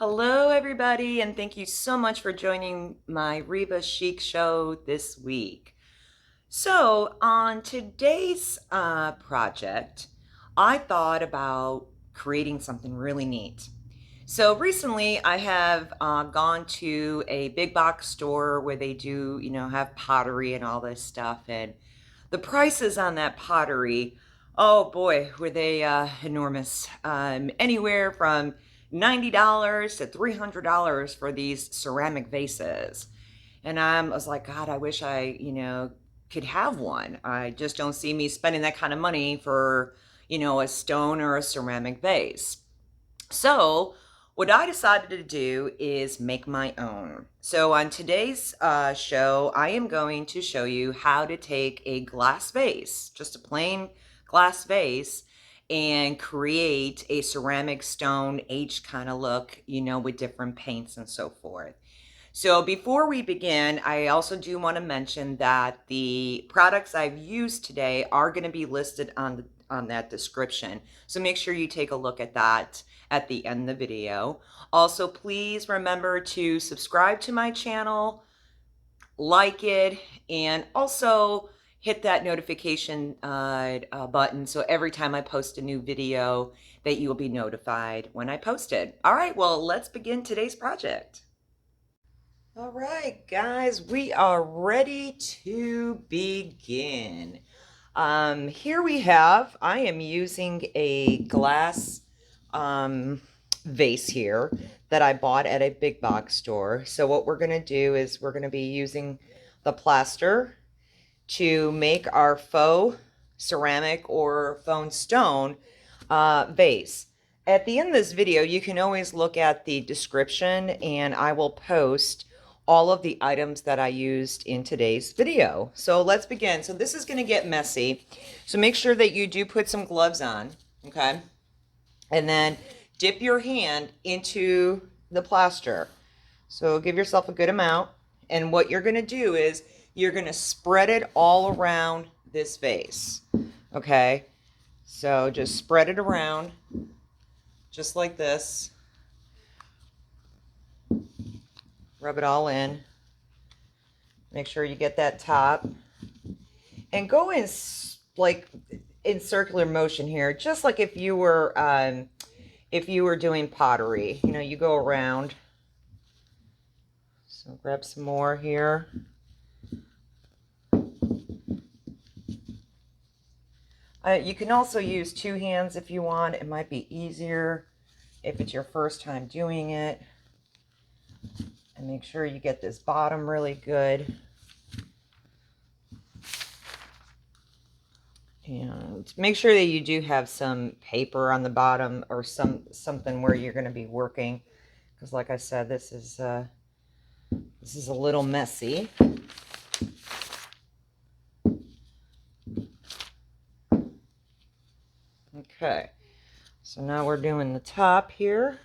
Hello, everybody, and thank you so much for joining my Riva Chic show this week. So, on today's project, I thought about creating something really neat. So, recently I have gone to a big box store where they do, have pottery and all this stuff, and the prices on that pottery, oh boy, were they enormous. Anywhere from $90 to $300 for these ceramic vases. And I was like, God, I wish I, could have one. I just don't see me spending that kind of money for, a stone or a ceramic vase. So, what I decided to do is make my own. So, on today's show, I am going to show you how to take a glass vase, just a plain glass vase, and create a ceramic stone H kind of look, with different paints and so forth. So before we begin, I also do want to mention that the products I've used today are going to be listed on that description. So make sure you take a look at that at the end of the video. Also, please remember to subscribe to my channel, like it, and also hit that notification button so every time I post a new video that you will be notified when I post it. All right, well, let's begin today's project. All right, guys, we are ready to begin. Here we have, I am using a glass vase here that I bought at a big box store. So what we're going to do is we're going to be using the plaster to make our faux ceramic or faux stone vase. At the end of this video, you can always look at the description and I will post all of the items that I used in today's video. So let's begin. So this is going to get messy. So make sure that you do put some gloves on, okay? And then dip your hand into the plaster. So give yourself a good amount. And what you're going to do is you're going to spread it all around this vase, okay? So just spread it around just like this. Rub it all in. Make sure you get that top. And go in like in circular motion here, just like if you were doing pottery. You go around. So grab some more here. You can also use two hands if you want. It might be easier if it's your first time doing it. And make sure you get this bottom really good. And make sure that you do have some paper on the bottom or something where you're going to be working, because like I said, this is a little messy. Okay, so now we're doing the top here.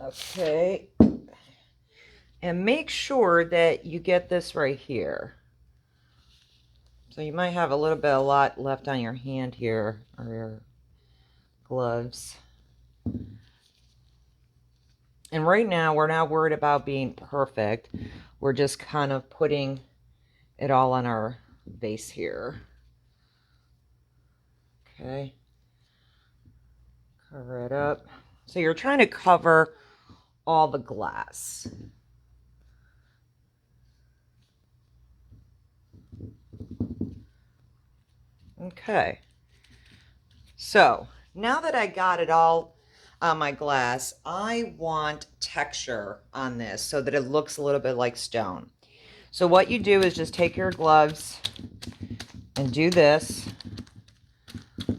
Okay, and make sure that you get this right here. So you might have a lot left on your hand here, or your gloves. And right now, we're not worried about being perfect. We're just kind of putting it all on our vase here. Okay. Cover it up. So you're trying to cover all the glass. Okay. So now that I got it all on my glass, I want texture on this so that it looks a little bit like stone. So what you do is just take your gloves and do this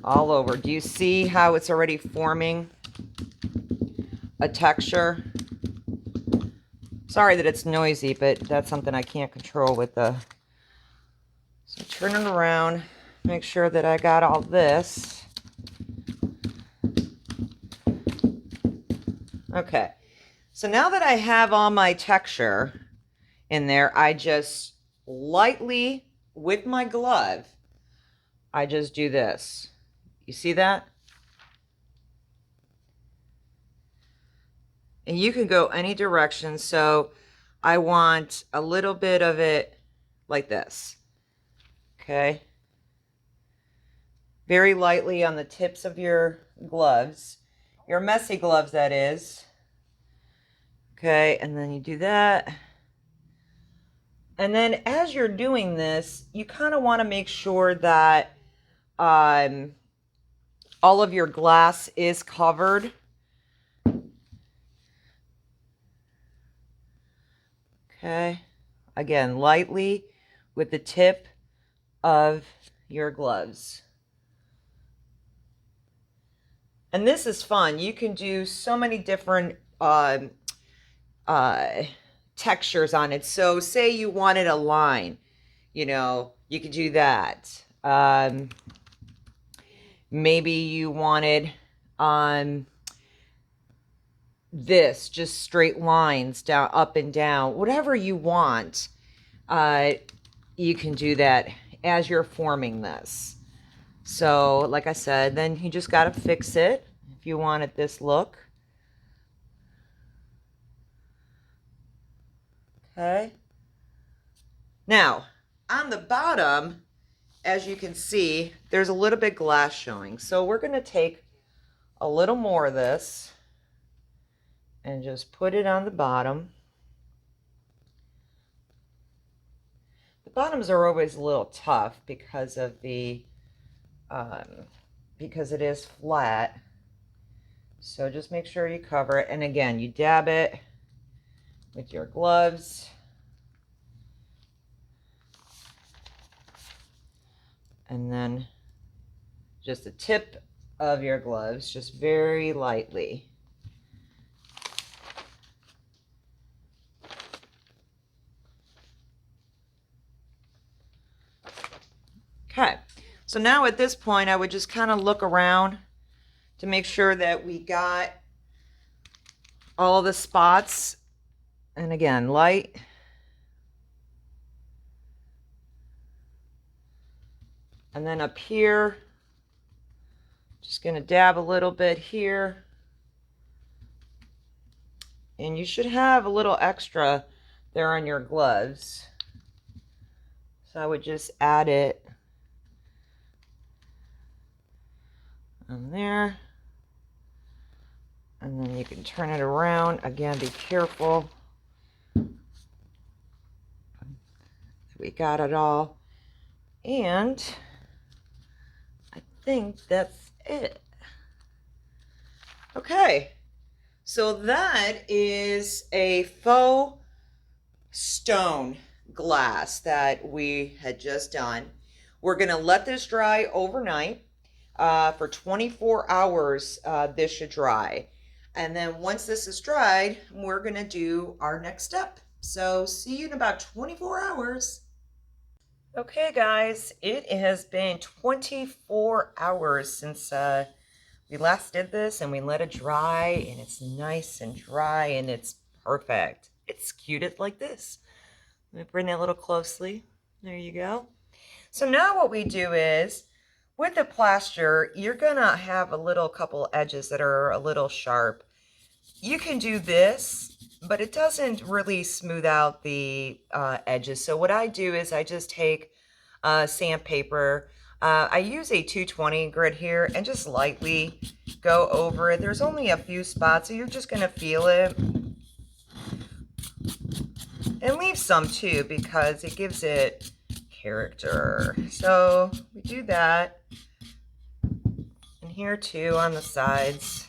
all over. Do you see how it's already forming a texture? Sorry that it's noisy, but that's something I can't control with the... So turn it around, make sure that I got all this. Okay, so now that I have all my texture in there, I just lightly with my glove, I just do this. You see that? And you can go any direction. So I want a little bit of it like this. Okay. Very lightly on the tips of your gloves. Your messy gloves, that is. Okay, and then you do that. And then as you're doing this, you kind of want to make sure that all of your glass is covered. Okay, again, lightly with the tip of your gloves. And this is fun. You can do so many different textures on it. So say you wanted a line, you know, you could do that. Maybe you wanted this, just straight lines down, up and down, whatever you want. You can do that as you're forming this. So like I said, then you just got to fix it if you wanted this look. Okay. Now, on the bottom, as you can see, there's a little bit glass showing. So we're going to take a little more of this and just put it on the bottom. The bottoms are always a little tough because of the because it is flat. So just make sure you cover it. And again, you dab it with your gloves. And then just the tip of your gloves, just very lightly. Okay, so now at this point, I would just kind of look around to make sure that we got all the spots. And again, light. And then up here, just going to dab a little bit here. And you should have a little extra there on your gloves. So I would just add it on there. And then you can turn it around. Again, be careful. We got it all. And I think that's it. Okay, so that is a faux stone glass that we had just done. We're going to let this dry overnight. For 24 hours, this should dry. And then once this is dried, we're going to do our next step. So see you in about 24 hours. Okay, guys, it has been 24 hours since we last did this, and we let it dry, and it's nice and dry, and it's perfect. It's cuted like this. Let me bring that a little closely. There you go. So now what we do is, with the plaster, you're gonna have a little couple edges that are a little sharp. You can do this, but it doesn't really smooth out the edges. So what I do is I just take sandpaper. I use a 220 grit here and just lightly go over it. There's only a few spots, so you're just gonna feel it. And leave some too, because it gives it character. So we do that. And here too, on the sides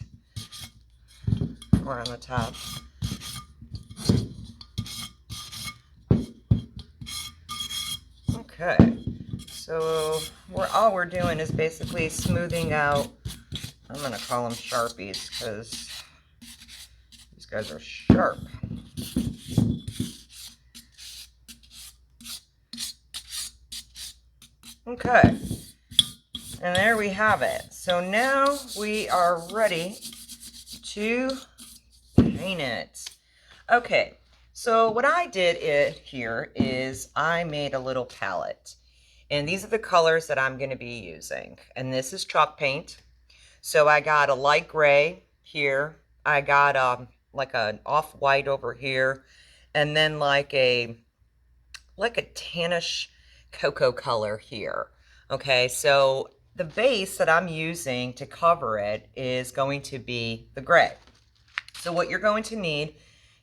or on the top. Okay, so all we're doing is basically smoothing out. I'm gonna call them Sharpies because these guys are sharp. Okay, and there we have it. So now we are ready to paint it. Okay, so what I did here is I made a little palette. And these are the colors that I'm going to be using. And this is chalk paint. So I got a light gray here. I got like an off-white over here. And then like a tannish cocoa color here. Okay, so the base that I'm using to cover it is going to be the gray. So what you're going to need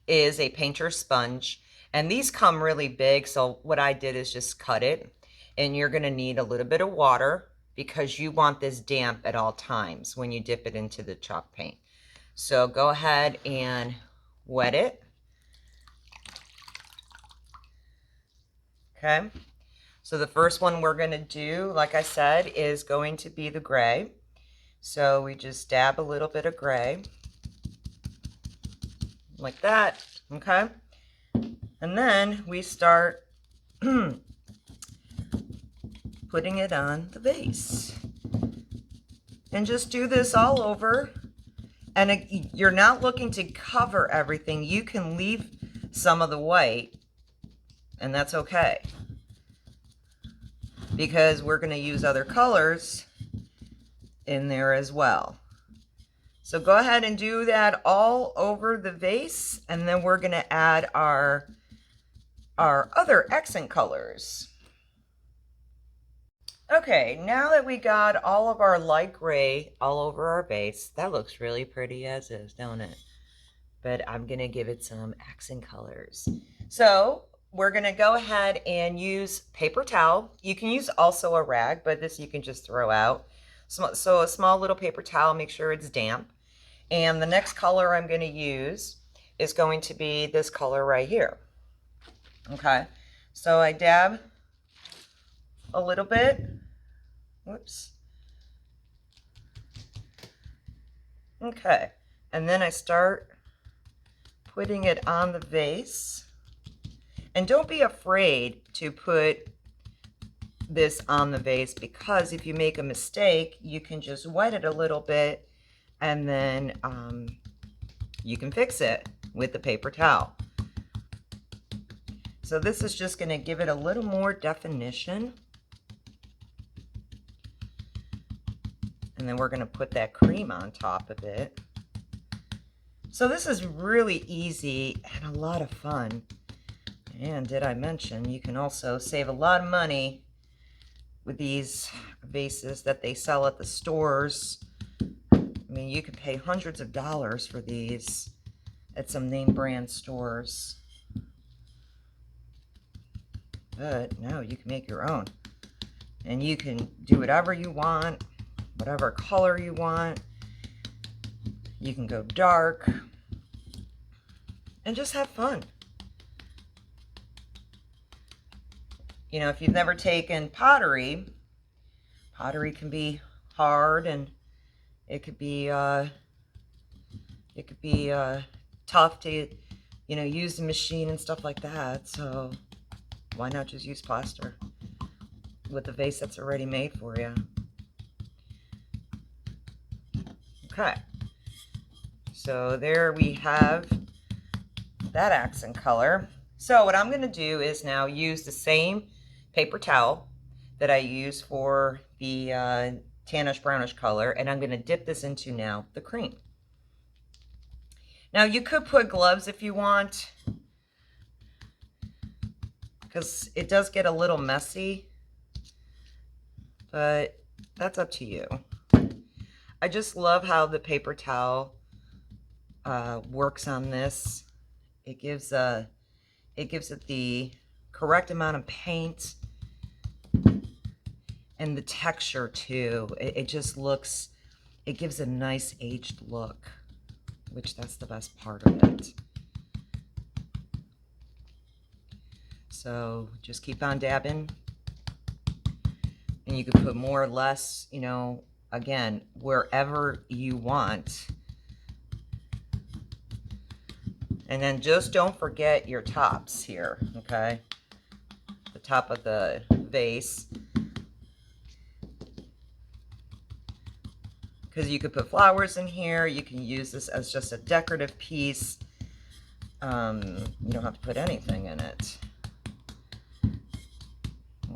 is a painter's sponge, and these come really big, so what I did is just cut it. And you're going to need a little bit of water because you want this damp at all times when you dip it into the chalk paint. So go ahead and wet it. Okay, so the first one we're going to do, like I said, is going to be the gray. So we just dab a little bit of gray like that. Okay, and then we start putting it on the vase, and just do this all over. And you're not looking to cover everything. You can leave some of the white, and that's okay, because we're going to use other colors in there as well. So go ahead and do that all over the vase, and then we're going to add our other accent colors. Okay, now that we got all of our light gray all over our vase, that looks really pretty as is, don't it? But I'm going to give it some accent colors. So we're going to go ahead and use paper towel. You can use also a rag, but this you can just throw out. So a small little paper towel, make sure it's damp. And the next color I'm going to use is going to be this color right here. Okay, so I dab a little bit. Whoops. Okay, and then I start putting it on the vase. And don't be afraid to put this on the vase, because if you make a mistake, you can just wet it a little bit, and then you can fix it with the paper towel. So this is just going to give it a little more definition. And then we're going to put that cream on top of it. So this is really easy and a lot of fun. And did I mention you can also save a lot of money with these vases that they sell at the stores. I mean, you could pay hundreds of dollars for these at some name brand stores. But no, you can make your own. And you can do whatever you want, whatever color you want. You can go dark and just have fun. You know, if you've never taken pottery, pottery can be hard, and it could be tough to, you know, use the machine and stuff like that. So why not just use plaster with a vase that's already made for you? Okay, so there we have that accent color. So what I'm going to do is now use the same paper towel that I use for the tannish brownish color, and I'm going to dip this into now the cream. Now you could put gloves if you want, because it does get a little messy, but that's up to you. I just love how the paper towel works on this. It gives it the correct amount of paint and the texture too. It just looks, it gives a nice aged look, which that's the best part of it. So just keep on dabbing, and you can put more or less, you know, again, wherever you want. And then just don't forget your tops here, okay? The top of the vase. Because you could put flowers in here. You can use this as just a decorative piece. You don't have to put anything in it.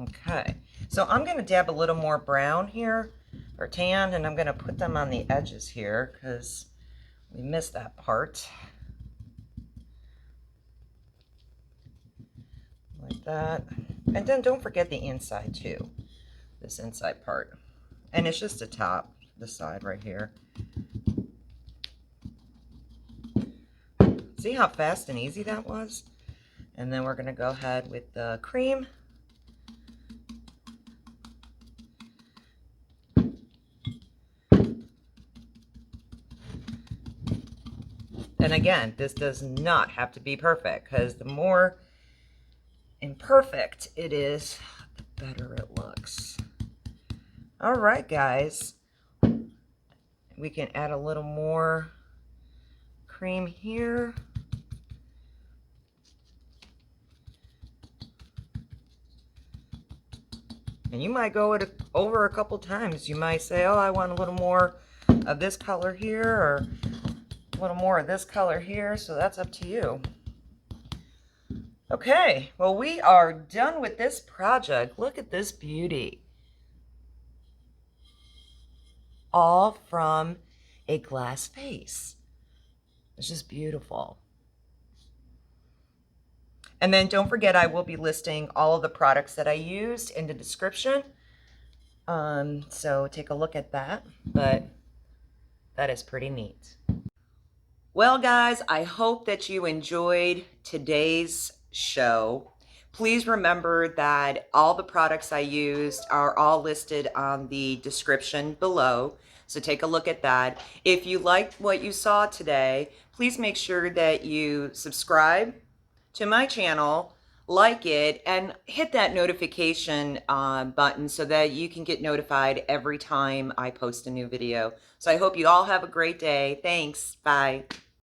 Okay. So I'm going to dab a little more brown here, or tan, and I'm going to put them on the edges here because we missed that part. Like that. And then don't forget the inside too, this inside part. And it's just the top, the side right here. See how fast and easy that was? And then we're going to go ahead with the cream. And again, this does not have to be perfect, because the more imperfect it is, the better it looks. All right, guys. We can add a little more cream here. And you might go it over a couple times. You might say, oh, I want a little more of this color here, or a little more of this color here, so that's up to you. Okay, well, we are done with this project. Look at this beauty. All from a glass vase. It's just beautiful. And then don't forget, I will be listing all of the products that I used in the description. So take a look at that, but that is pretty neat. Well, guys, I hope that you enjoyed today's show. Please remember that all the products I used are all listed on the description below. So take a look at that. If you liked what you saw today, please make sure that you subscribe to my channel, like it, and hit that notification button so that you can get notified every time I post a new video. So I hope you all have a great day. Thanks. Bye.